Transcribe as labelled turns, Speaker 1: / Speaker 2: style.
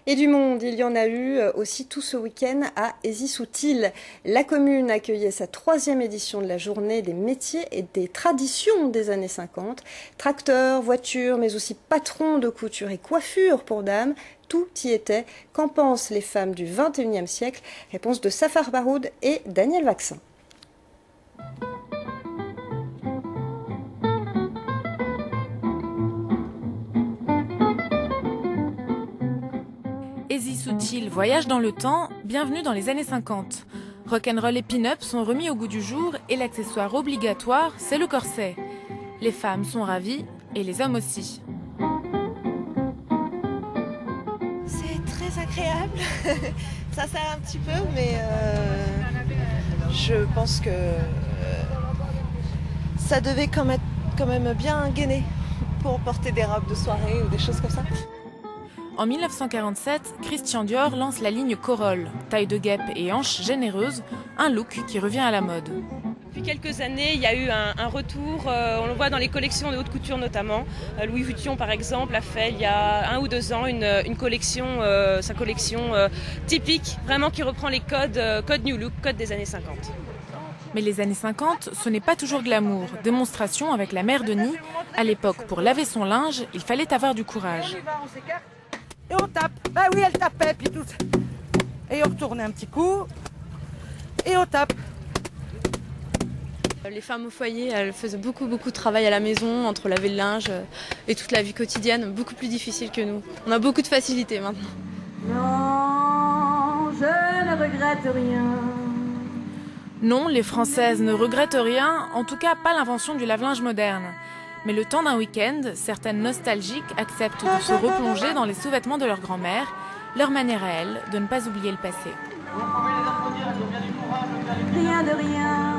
Speaker 1: Et du monde, il y en a eu aussi tout ce week-end à Ézy-Soutil. La commune accueillait sa 3e édition de la journée des métiers et des traditions des années 50. Tracteurs, voitures, mais aussi patrons de couture et coiffure pour dames, tout y était. Qu'en pensent les femmes du 21e siècle? Réponse de Safar Baroud et Daniel Vaccin.
Speaker 2: Ézy-Soutil voyage dans le temps, bienvenue dans les années 50. Rock'n'roll et pin-up sont remis au goût du jour et l'accessoire obligatoire, c'est le corset. Les femmes sont ravies et les hommes aussi.
Speaker 3: C'est très agréable, ça sert un petit peu, mais je pense que ça devait quand même bien gainer pour porter des robes de soirée ou des choses comme ça.
Speaker 2: En 1947, Christian Dior lance la ligne Corolle, taille de guêpe et hanches généreuses, un look qui revient à la mode.
Speaker 4: Depuis quelques années, il y a eu un retour, on le voit dans les collections de haute couture notamment. Louis Vuitton par exemple a fait il y a 1 ou 2 ans une collection, sa collection typique, vraiment qui reprend les codes New Look, codes des années 50.
Speaker 2: Mais les années 50, ce n'est pas toujours glamour. Démonstration avec la mère Denis. À l'époque, pour laver son linge, il fallait avoir du courage.
Speaker 5: Et on tape. Bah oui, elle tapait, puis tout. Et on retourne un petit coup. Et on tape.
Speaker 6: Les femmes au foyer, elles faisaient beaucoup de travail à la maison, entre laver le linge et toute la vie quotidienne, beaucoup plus difficile que nous. On a beaucoup de facilité maintenant.
Speaker 7: Non, je ne regrette rien.
Speaker 2: Non, les Françaises ne regrettent rien, en tout cas pas l'invention du lave-linge moderne. Mais le temps d'un week-end, certaines nostalgiques acceptent de se replonger dans les sous-vêtements de leur grand-mère, leur manière à elles de ne pas oublier le passé.
Speaker 7: Rien de rien.